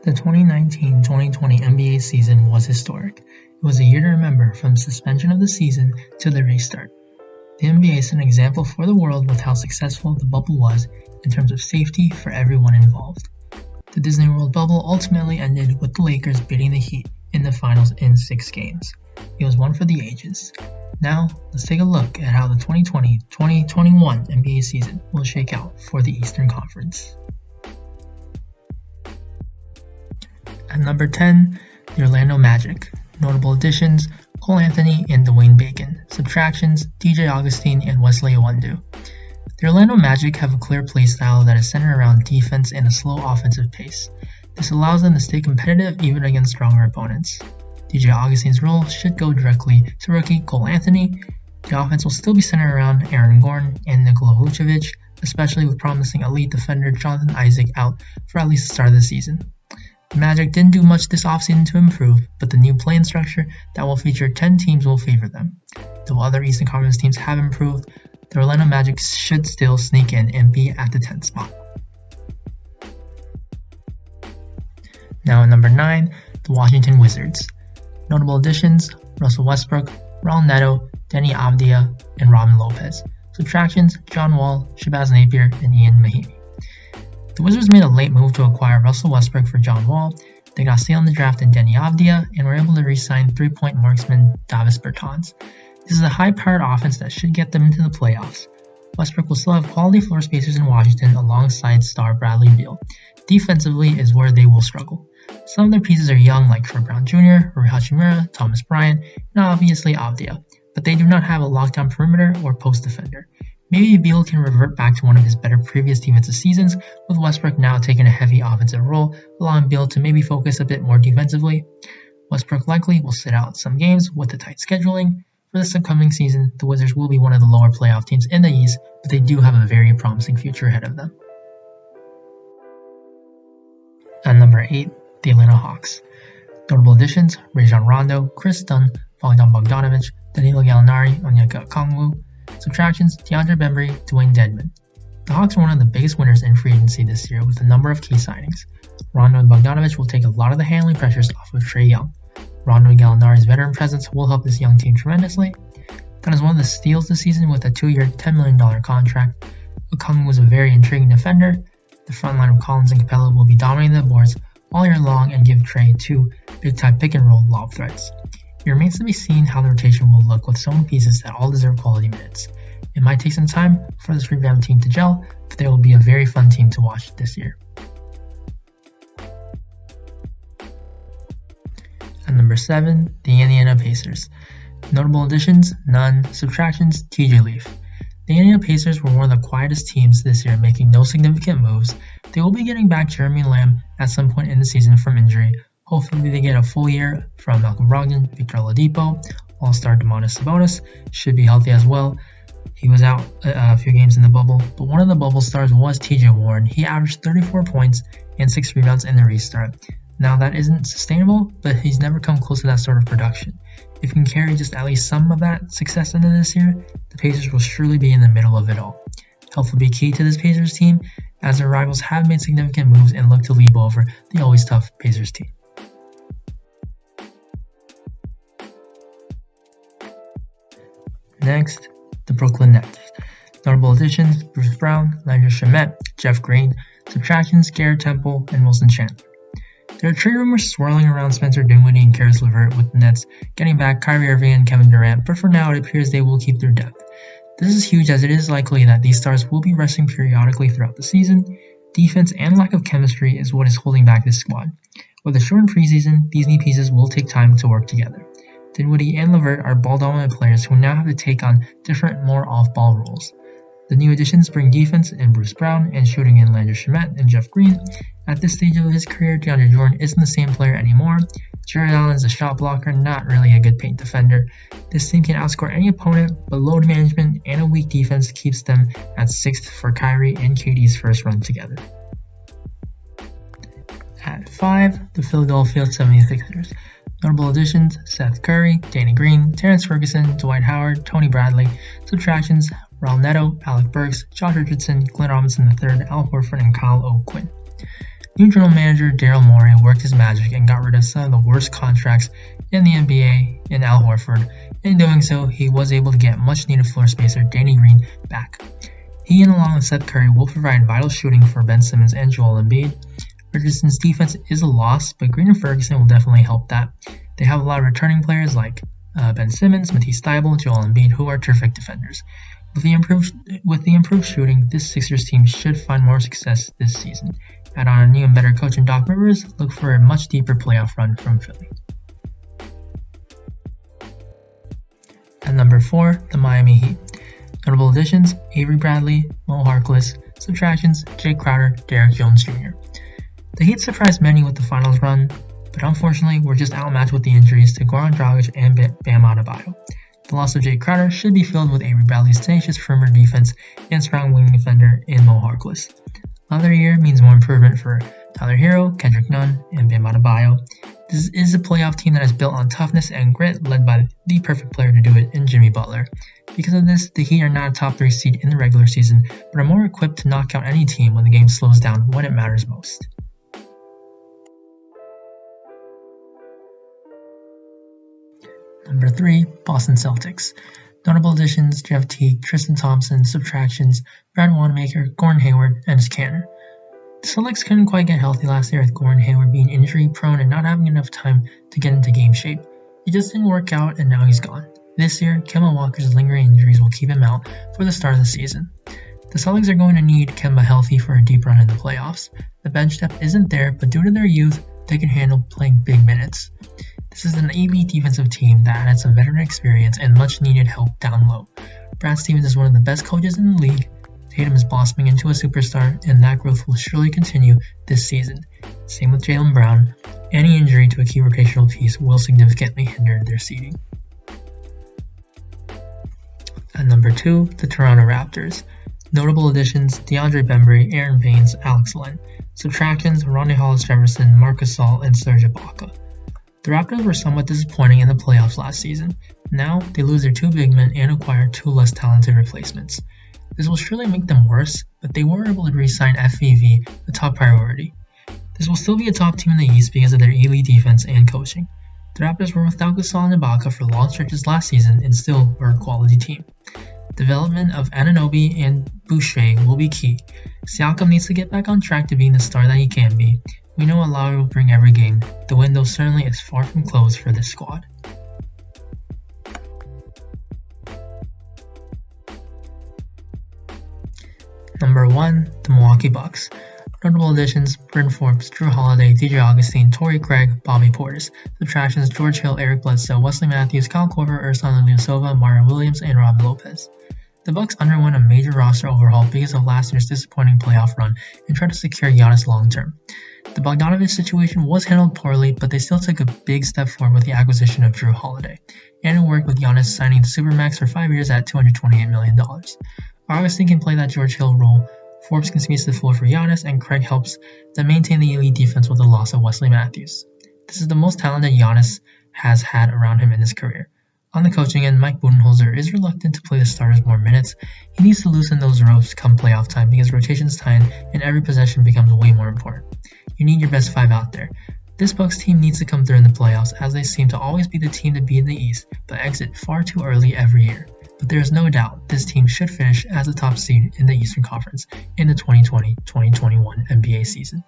The 2019-2020 NBA season was historic. It was a year to remember, from suspension of the season to the restart. The NBA set an example for the world with how successful the bubble was in terms of safety for everyone involved. The Disney World bubble ultimately ended with the Lakers beating the Heat in the finals in 6 games. It was one for the ages. Now, let's take a look at how the 2020-2021 NBA season will shake out for the Eastern Conference. At number 10, the Orlando Magic. Notable additions: Cole Anthony and Dwayne Bacon. Subtractions: DJ Augustine and Wesley Iwundu. The Orlando Magic have a clear playstyle that is centered around defense and a slow offensive pace. This allows them to stay competitive even against stronger opponents. DJ Augustine's role should go directly to rookie Cole Anthony. The offense will still be centered around Aaron Gordon and Nikola Vucevic, especially with promising elite defender Jonathan Isaac out for at least the start of the season. The Magic didn't do much this offseason to improve, but the new play-in structure that will feature 10 teams will favor them. Though other Eastern Conference teams have improved, the Orlando Magic should still sneak in and be at the 10th spot. Now at number 9, the Washington Wizards. Notable additions: Russell Westbrook, Raul Neto, Denny Avdia, and Robin Lopez. Subtractions: John Wall, Shabazz Napier, and Ian Mahinmi. The Wizards made a late move to acquire Russell Westbrook for John Wall. They got steal in the draft in Denny Avdia and were able to re-sign three-point marksman Davis Bertans. This is a high-powered offense that should get them into the playoffs. Westbrook will still have quality floor spacers in Washington alongside star Bradley Beal. Defensively is where they will struggle. Some of their pieces are young, like Troy Brown Jr., Rui Hachimura, Thomas Bryant, and obviously Avdia, but they do not have a lockdown perimeter or post defender. Maybe Beal can revert back to one of his better previous defensive seasons, with Westbrook now taking a heavy offensive role, allowing Beal to maybe focus a bit more defensively. Westbrook likely will sit out some games with the tight scheduling. For this upcoming season, the Wizards will be one of the lower playoff teams in the East, but they do have a very promising future ahead of them. At number 8, the Atlanta Hawks. Notable additions: Rajon Rondo, Chris Dunn, Bogdan Bogdanovic, Danilo Gallinari, Onyeka Okongwu. Subtractions: DeAndre Bembry, Dwayne Dedmon. The Hawks are one of the biggest winners in free agency this year with a number of key signings. Rondo and Bogdanovic will take a lot of the handling pressures off of Trae Young. Rondo and Gallinari's veteran presence will help this young team tremendously. Dunn is one of the steals this season with a 2-year, $10 million contract. Okongwu was a very intriguing defender. The front line of Collins and Capella will be dominating the boards all year long and give Trae 2 big-time pick-and-roll lob threats. It remains to be seen how the rotation will look with so many pieces that all deserve quality minutes. It might take some time for this revamped team to gel, but they will be a very fun team to watch this year. At number 7, the Indiana Pacers. Notable additions: none. Subtractions: TJ Leaf. The Indiana Pacers were one of the quietest teams this year, making no significant moves. They will be getting back Jeremy Lamb at some point in the season from injury. Hopefully they get a full year from Malcolm Brogdon. Victor Oladipo, All-Star Domantas Sabonis, should be healthy as well. He was out a few games in the bubble, but one of the bubble stars was TJ Warren. He averaged 34 points and 6 rebounds in the restart. Now that isn't sustainable, but he's never come close to that sort of production. If he can carry just at least some of that success into this year, the Pacers will surely be in the middle of it all. Health will be key to this Pacers team, as their rivals have made significant moves and look to leap over the always tough Pacers team. Next, the Brooklyn Nets. Notable additions: Bruce Brown, Landry Shamet, Jeff Green. Subtractions: Garrett Temple and Wilson Chandler. There are trade rumors swirling around Spencer Dinwiddie and Karis LeVert, with the Nets getting back Kyrie Irving and Kevin Durant, but for now it appears they will keep their depth. This is huge, as it is likely that these stars will be resting periodically throughout the season. Defense and lack of chemistry is what is holding back this squad. With a shortened preseason, these new pieces will take time to work together. Dinwiddie and LeVert are ball-dominant players who now have to take on different, more off-ball roles. The new additions bring defense in Bruce Brown and shooting in Landry Shamet and Jeff Green. At this stage of his career, DeAndre Jordan isn't the same player anymore. Jared Allen is a shot blocker, not really a good paint defender. This team can outscore any opponent, but load management and a weak defense keeps them at 6th for Kyrie and KD's first run together. At 5, the Philadelphia 76ers. Notable additions: Seth Curry, Danny Green, Terrence Ferguson, Dwight Howard, Tony Bradley. Subtractions: Raul Neto, Alec Burks, Josh Richardson, Glenn Robinson III, Al Horford, and Kyle O'Quinn. New general manager Daryl Morey worked his magic and got rid of some of the worst contracts in the NBA in Al Horford. In doing so, he was able to get much-needed floor spacer Danny Green back. He and along with Seth Curry will provide vital shooting for Ben Simmons and Joel Embiid. Richardson's defense is a loss, but Green and Ferguson will definitely help that. They have a lot of returning players like Ben Simmons, Matisse Thybulle, Joel Embiid, who are terrific defenders. With the improved shooting, this Sixers team should find more success this season. Add on a new and better coach in Doc Rivers, look for a much deeper playoff run from Philly. At number 4, the Miami Heat. Notable additions: Avery Bradley, Mo Harkless. Subtractions: Jay Crowder, Derrick Jones Jr. The Heat surprised many with the finals run, but unfortunately were just outmatched with the injuries to Goran Dragic and Bam Adebayo. The loss of Jay Crowder should be filled with Avery Bradley's tenacious perimeter defense and strong wing defender in Mo Harkless. Another year means more improvement for Tyler Hero, Kendrick Nunn, and Bam Adebayo. This is a playoff team that is built on toughness and grit, led by the perfect player to do it in Jimmy Butler. Because of this, the Heat are not a top 3 seed in the regular season, but are more equipped to knock out any team when the game slows down when it matters most. Number 3, Boston Celtics. Notable additions: Jeff Teague, Tristan Thompson. Subtractions: Brad Wanamaker, Gordon Hayward, and Canner. The Celtics couldn't quite get healthy last year with Gordon Hayward being injury prone and not having enough time to get into game shape. It just didn't work out and now he's gone. This year, Kemba Walker's lingering injuries will keep him out for the start of the season. The Celtics are going to need Kemba healthy for a deep run in the playoffs. The bench depth isn't there, but due to their youth, they can handle playing big minutes. This is an elite defensive team that added some veteran experience and much needed help down low. Brad Stevens is one of the best coaches in the league. Tatum is blossoming into a superstar, and that growth will surely continue this season. Same with Jaylen Brown. Any injury to a key rotational piece will significantly hinder their seeding. At number 2, the Toronto Raptors. Notable additions: DeAndre Bembry, Aaron Baines, Alex Len. Subtractions: Rondae Hollis-Jefferson, Marc Gasol, and Serge Ibaka. The Raptors were somewhat disappointing in the playoffs last season. Now, they lose their 2 big men and acquire 2 less talented replacements. This will surely make them worse, but they were able to re-sign FVV, the top priority. This will still be a top team in the East because of their elite defense and coaching. The Raptors were without Gasol and Ibaka for long stretches last season and still were a quality team. Development of Anunoby and Boucher will be key. Siakam needs to get back on track to being the star that he can be. We know Lowry will bring every game. The window certainly is far from closed for this squad. Number 1, the Milwaukee Bucks. Notable additions: Bryn Forbes, Drew Holiday, DJ Augustine, Torrey Craig, Bobby Portis. Subtractions: George Hill, Eric Bledsoe, Wesley Matthews, Kyle Korver, Ersan Ilyasova, Mario Williams, and Robin Lopez. The Bucks underwent a major roster overhaul because of last year's disappointing playoff run and tried to secure Giannis long-term. The Bogdanovich situation was handled poorly, but they still took a big step forward with the acquisition of Drew Holiday, and it worked with Giannis signing the Supermax for 5 years at $228 million. Augustine can play that George Hill role, Forbes can space the floor for Giannis, and Craig helps them maintain the elite defense with the loss of Wesley Matthews. This is the most talented Giannis has had around him in his career. On the coaching end, Mike Budenholzer is reluctant to play the starters more minutes. He needs to loosen those ropes come playoff time because rotation's tight and every possession becomes way more important. You need your best 5 out there. This Bucks team needs to come through in the playoffs, as they seem to always be the team to beat in the East, but exit far too early every year. But there is no doubt this team should finish as a top seed in the Eastern Conference in the 2020-2021 NBA season.